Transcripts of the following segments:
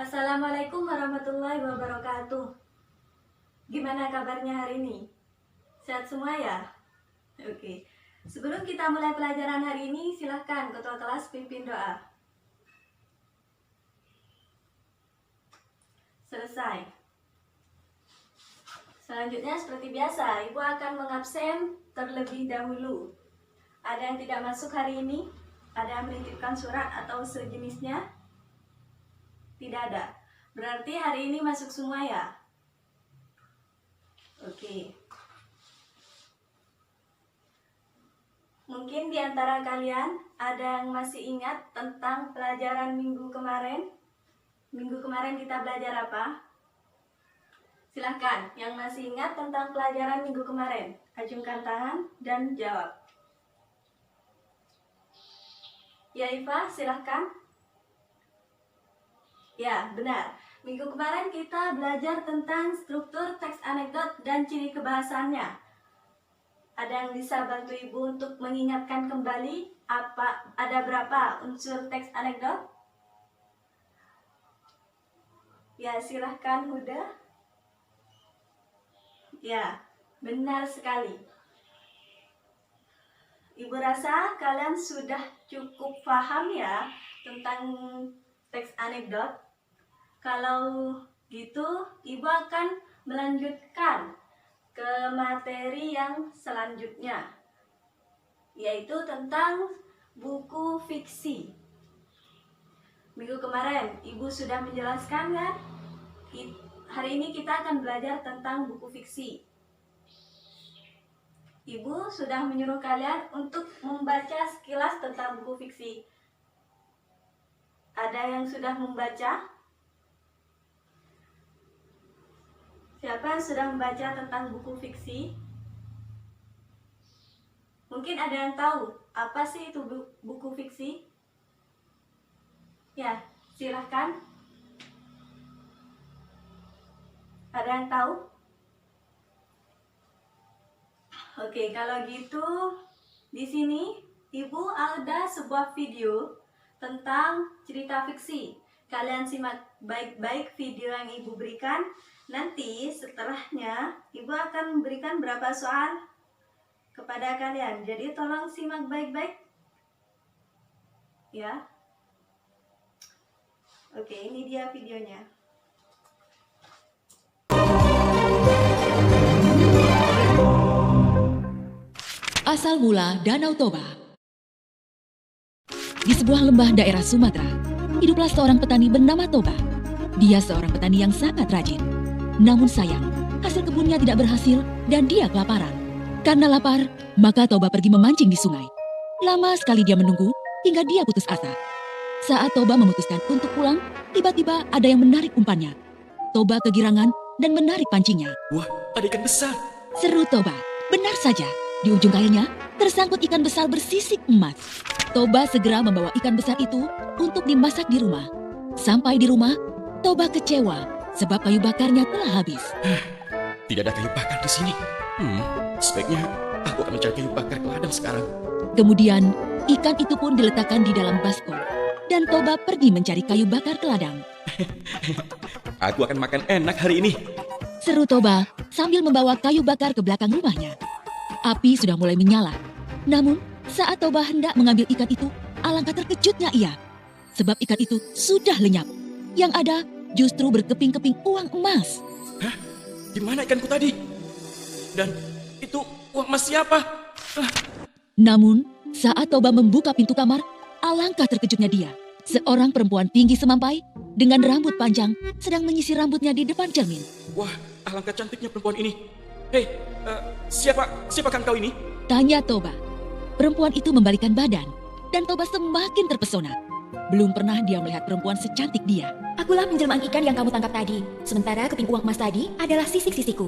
Assalamualaikum warahmatullahi wabarakatuh. Gimana kabarnya hari ini? Sehat semua ya? Oke. Sebelum kita mulai pelajaran hari ini, silahkan ketua kelas pimpin doa. Selesai. Selanjutnya seperti biasa, Ibu akan mengabsen terlebih dahulu. Ada yang tidak masuk hari ini? Ada yang menitipkan surat atau sejenisnya? Tidak ada. Berarti hari ini masuk semua ya? Oke. Mungkin di antara kalian ada yang masih ingat tentang pelajaran minggu kemarin? Minggu kemarin kita belajar apa? Silahkan, yang masih ingat tentang pelajaran minggu kemarin, acungkan tangan dan jawab. Ya Iva, silahkan. Ya, benar. Minggu kemarin kita belajar tentang struktur teks anekdot dan ciri kebahasannya. Ada yang bisa bantu Ibu untuk mengingatkan kembali ada berapa unsur teks anekdot? Ya, silahkan Huda. Ya, benar sekali. Ibu rasa kalian sudah cukup paham ya tentang teks anekdot. Kalau gitu, Ibu akan melanjutkan ke materi yang selanjutnya, yaitu tentang buku fiksi. Minggu kemarin Ibu sudah menjelaskan kan? Hari ini kita akan belajar tentang buku fiksi. Ibu sudah menyuruh kalian untuk membaca sekilas tentang buku fiksi. Ada yang sudah membaca? Siapa yang sudah membaca tentang buku fiksi? Mungkin ada yang tahu apa sih itu buku fiksi? Ya, silahkan. Ada yang tahu? Oke, kalau gitu di sini Ibu ada sebuah video tentang cerita fiksi. Kalian simak baik-baik video yang Ibu berikan. Nanti setelahnya Ibu akan memberikan beberapa soal kepada kalian. Jadi tolong simak baik-baik. Ya. Oke, ini dia videonya. Asal mula Danau Toba. Di sebuah lembah daerah Sumatera, hiduplah seorang petani bernama Toba. Dia seorang petani yang sangat rajin. Namun sayang, hasil kebunnya tidak berhasil dan dia kelaparan. Karena lapar, maka Toba pergi memancing di sungai. Lama sekali dia menunggu hingga dia putus asa. Saat Toba memutuskan untuk pulang, tiba-tiba ada yang menarik umpannya. Toba kegirangan dan menarik pancingnya. Wah, ada ikan besar. Seru Toba, benar saja. Di ujung kailnya tersangkut ikan besar bersisik emas. Toba segera membawa ikan besar itu untuk dimasak di rumah. Sampai di rumah, Toba kecewa sebab kayu bakarnya telah habis. Tidak ada kayu bakar di sini. Sebaiknya aku akan mencari kayu bakar ke ladang sekarang. Kemudian, ikan itu pun diletakkan di dalam baskom. Dan Toba pergi mencari kayu bakar ke ladang. Aku akan makan enak hari ini. Seru Toba sambil membawa kayu bakar ke belakang rumahnya. Api sudah mulai menyala. Namun, saat Toba hendak mengambil ikan itu, alangkah terkejutnya ia. Sebab ikan itu sudah lenyap. Yang ada justru berkeping-keping uang emas. Hah? Di mana ikanku tadi? Dan itu uang emas siapa? Namun, saat Toba membuka pintu kamar, alangkah terkejutnya dia. Seorang perempuan tinggi semampai dengan rambut panjang sedang menyisir rambutnya di depan cermin. Wah, alangkah cantiknya perempuan ini. Hei, siapakah kau ini? Tanya Toba. Perempuan itu membalikan badan dan Toba semakin terpesona. Belum pernah dia melihat perempuan secantik dia. Akulah penjelmaan ikan yang kamu tangkap tadi. Sementara keping uang emas tadi adalah sisik-sisiku.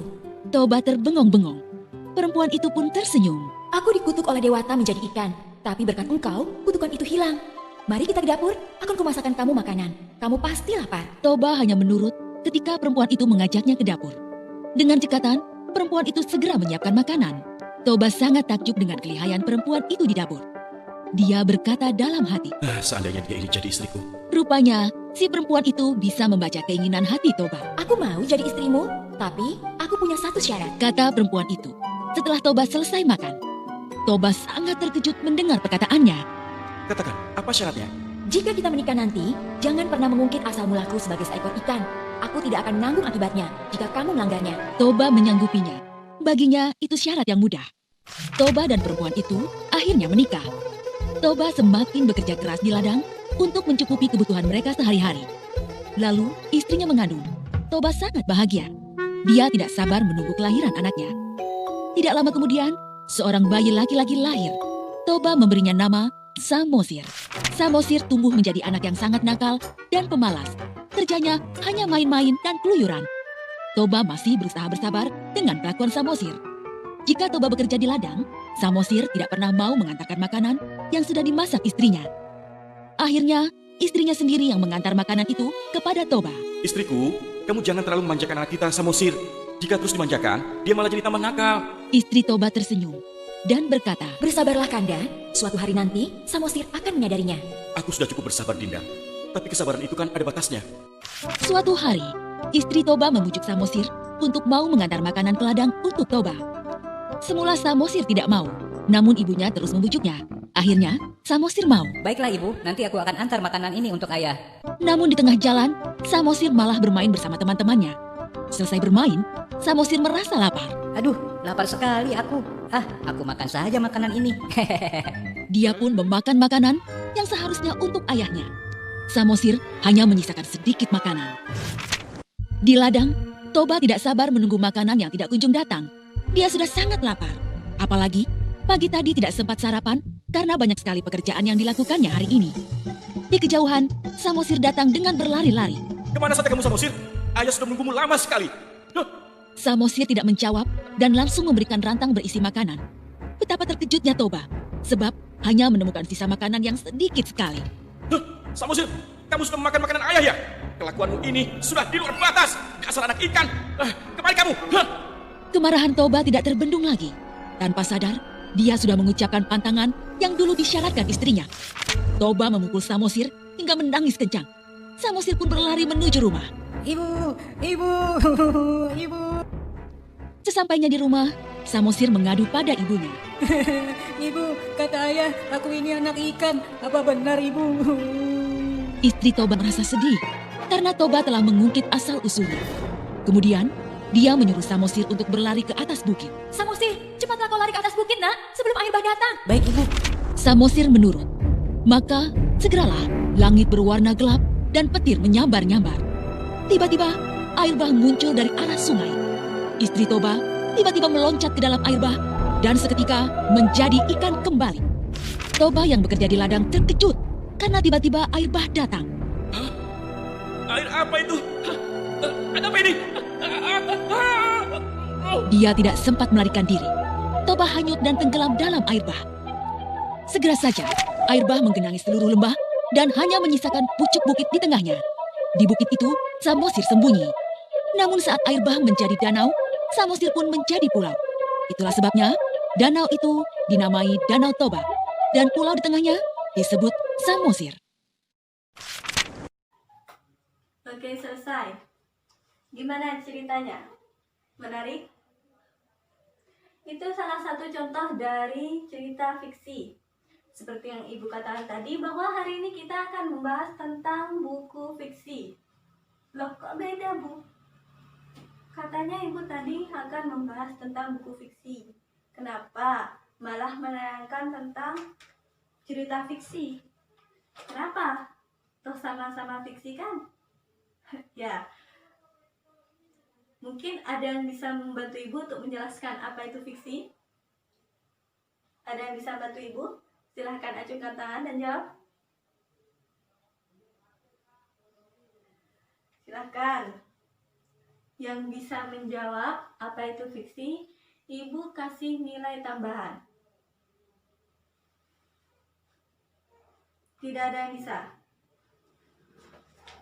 Toba terbengong-bengong. Perempuan itu pun tersenyum. Aku dikutuk oleh Dewata menjadi ikan. Tapi berkat engkau, kutukan itu hilang. Mari kita ke dapur, akan kumasakkan kamu makanan. Kamu pasti lapar. Toba hanya menurut ketika perempuan itu mengajaknya ke dapur. Dengan cekatan, perempuan itu segera menyiapkan makanan. Toba sangat takjub dengan kelihayan perempuan itu di dapur. Dia berkata dalam hati, Seandainya dia ini jadi istriku. rupanya si perempuan itu bisa membaca keinginan hati Toba. Aku mau jadi istrimu, tapi aku punya satu syarat. Kata perempuan itu setelah Toba selesai makan. Toba sangat terkejut mendengar perkataannya. Katakan, apa syaratnya? Jika kita menikah nanti, jangan pernah mengungkit asal mulaku sebagai seekor ikan. Aku tidak akan menanggung akibatnya jika kamu melanggarnya. Toba menyanggupinya. Baginya itu syarat yang mudah. Toba dan perempuan itu akhirnya menikah. Toba semakin bekerja keras di ladang untuk mencukupi kebutuhan mereka sehari-hari. Lalu istrinya mengandung. Toba sangat bahagia. Dia tidak sabar menunggu kelahiran anaknya. Tidak lama kemudian, seorang bayi laki-laki lahir. Toba memberinya nama Samosir. Samosir tumbuh menjadi anak yang sangat nakal dan pemalas. Kerjanya hanya main-main dan keluyuran. Toba masih berusaha bersabar dengan kelakuan Samosir. Jika Toba bekerja di ladang, Samosir tidak pernah mau mengantarkan makanan yang sudah dimasak istrinya. Akhirnya, istrinya sendiri yang mengantar makanan itu kepada Toba. Istriku, kamu jangan terlalu memanjakan anak kita, Samosir. Jika terus dimanjakan, dia malah jadi tambah nakal. Istri Toba tersenyum dan berkata, Bersabarlah Kanda, suatu hari nanti Samosir akan menyadarinya. Aku sudah cukup bersabar, Dinda. Tapi kesabaran itu kan ada batasnya. suatu hari, istri Toba membujuk Samosir untuk mau mengantar makanan ke ladang untuk Toba. Semula Samosir tidak mau, namun ibunya terus membujuknya. Akhirnya, Samosir mau. Baiklah ibu, nanti aku akan antar makanan ini untuk ayah. Namun di tengah jalan, Samosir malah bermain bersama teman-temannya. Selesai bermain, Samosir merasa lapar. Aduh, lapar sekali aku. Aku makan saja makanan ini. Dia pun memakan makanan yang seharusnya untuk ayahnya. Samosir hanya menyisakan sedikit makanan. Di ladang, Toba tidak sabar menunggu makanan yang tidak kunjung datang. Dia sudah sangat lapar. Apalagi, pagi tadi tidak sempat sarapan karena banyak sekali pekerjaan yang dilakukannya hari ini. Di kejauhan, Samosir datang dengan berlari-lari. Kemana saja kamu, Samosir? Ayah sudah menunggumu lama sekali. Huh, Samosir tidak menjawab dan langsung memberikan rantang berisi makanan. Betapa terkejutnya Toba, sebab hanya menemukan sisa makanan yang sedikit sekali. Samosir, kamu sudah memakan makanan ayah ya? Kelakuanmu ini sudah di luar batas. Dasar anak ikan. Kembali kamu. Kemarahan Toba tidak terbendung lagi. Tanpa sadar, dia sudah mengucapkan pantangan yang dulu disyaratkan istrinya. Toba memukul Samosir hingga menangis kencang. Samosir pun berlari menuju rumah. Ibu, ibu, ibu. Sesampainya di rumah, Samosir mengadu pada ibunya. Ibu, kata ayah, aku ini anak ikan. Apa benar ibu? Istri Toba merasa sedih karena Toba telah mengungkit asal-usulnya. Kemudian, dia menyuruh Samosir untuk berlari ke atas bukit. Samosir, cepatlah kau lari ke atas bukit nak, sebelum air bah datang. Baik ibu. Samosir menurut. Maka, segeralah langit berwarna gelap dan petir menyambar-nyambar. Tiba-tiba, air bah muncul dari arah sungai. Istri Toba tiba-tiba meloncat ke dalam air bah dan seketika menjadi ikan kembali. Toba yang bekerja di ladang terkejut karena tiba-tiba air bah datang. Air apa itu? Ada apa ini? Dia tidak sempat melarikan diri. Toba hanyut dan tenggelam dalam air bah. Segera saja, air bah menggenangi seluruh lembah dan hanya menyisakan pucuk bukit di tengahnya. Di bukit itu, Samosir sembunyi. Namun saat air bah menjadi danau, Samosir pun menjadi pulau. Itulah sebabnya, danau itu dinamai Danau Toba. Dan pulau di tengahnya disebut Samosir. Oke, selesai. Gimana ceritanya? Menarik? Itu salah satu contoh dari cerita fiksi. Seperti yang Ibu katakan tadi, bahwa hari ini kita akan membahas tentang buku fiksi. Loh, kok beda, Bu? Katanya Ibu tadi akan membahas tentang buku fiksi. Kenapa malah menayangkan tentang cerita fiksi? Kenapa? Toh sama-sama fiksi kan? Ya, mungkin ada yang bisa membantu Ibu untuk menjelaskan apa itu fiksi? Ada yang bisa bantu Ibu? Silahkan acungkan tangan dan jawab. Silahkan. Yang bisa menjawab apa itu fiksi, Ibu kasih nilai tambahan. Tidak ada yang bisa.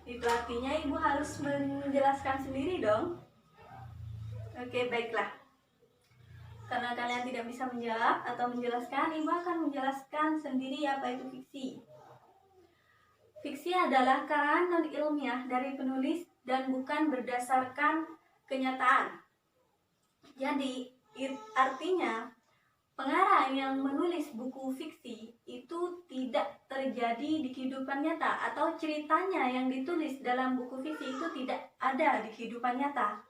Itu artinya Ibu harus menjelaskan sendiri dong. Oke, baiklah. Karena kalian tidak bisa menjawab atau menjelaskan, Ibu akan menjelaskan sendiri apa itu fiksi. Fiksi adalah karangan non-ilmiah dari penulis dan bukan berdasarkan kenyataan. Jadi, artinya pengarang yang menulis buku fiksi itu tidak terjadi di kehidupan nyata, atau ceritanya yang ditulis dalam buku fiksi itu tidak ada di kehidupan nyata.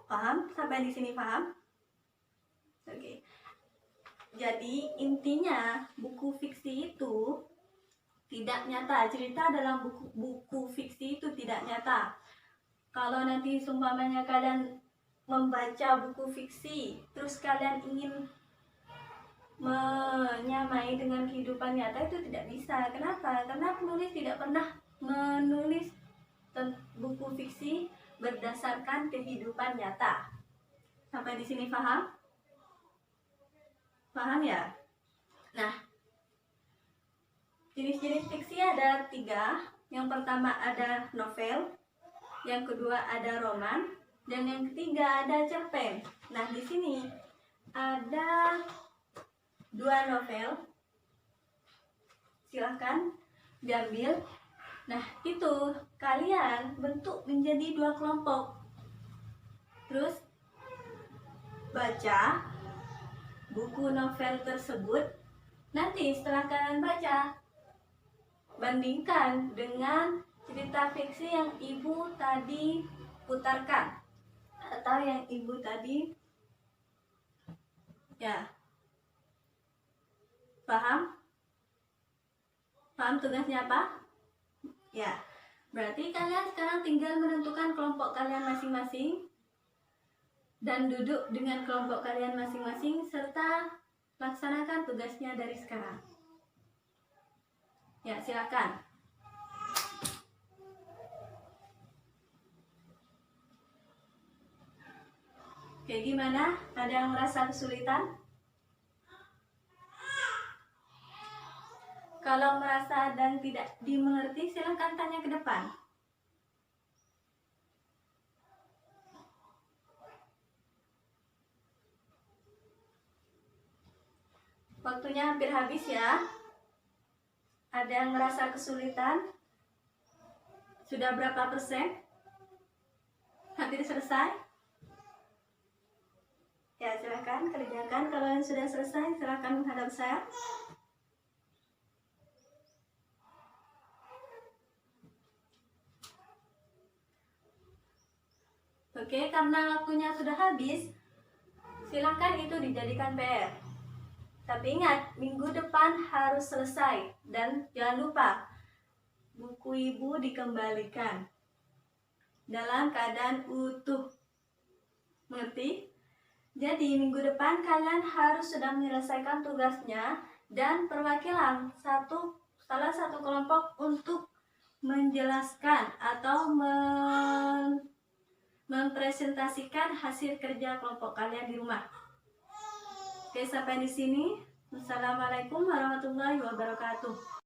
Paham? Sampai di sini paham? Oke. Jadi intinya buku fiksi itu tidak nyata. Cerita dalam buku fiksi itu tidak nyata. Kalau nanti seumpamanya kalian membaca buku fiksi, terus kalian ingin menyamai dengan kehidupan nyata, itu tidak bisa. Kenapa? Karena penulis tidak pernah menulis buku fiksi berdasarkan kehidupan nyata. Sampai di sini paham? Paham ya? Nah, jenis-jenis fiksi ada 3. Yang pertama ada novel, yang kedua ada roman, dan yang ketiga ada cerpen. Nah, di sini ada 2 novel. Silahkan diambil. Nah, itu kalian bentuk menjadi 2 kelompok. Terus baca buku novel tersebut. Nanti setelah kalian baca, bandingkan dengan cerita fiksi yang ibu tadi putarkan, atau yang ibu tadi, ya, paham? Paham tugasnya apa? Ya, berarti kalian sekarang tinggal menentukan kelompok kalian masing-masing dan duduk dengan kelompok kalian masing-masing serta laksanakan tugasnya dari sekarang. Ya, silakan. Oke, gimana? Ada yang merasa kesulitan? Kalau merasa dan tidak dimengerti, silakan tanya ke depan. Waktunya hampir habis ya. Ada yang merasa kesulitan? Sudah berapa persen? Hampir selesai? Ya, silakan kerjakan. Kalau yang sudah selesai, silakan menghadap saya. Oke, karena waktunya sudah habis, silakan itu dijadikan PR. Tapi ingat, minggu depan harus selesai. Dan jangan lupa, buku ibu dikembalikan dalam keadaan utuh. Mengerti? Jadi minggu depan kalian harus sudah menyelesaikan tugasnya dan perwakilan salah satu kelompok untuk menjelaskan atau mempresentasikan hasil kerja kelompok kalian di rumah. Oke, sampai di sini. Wassalamualaikum warahmatullahi wabarakatuh.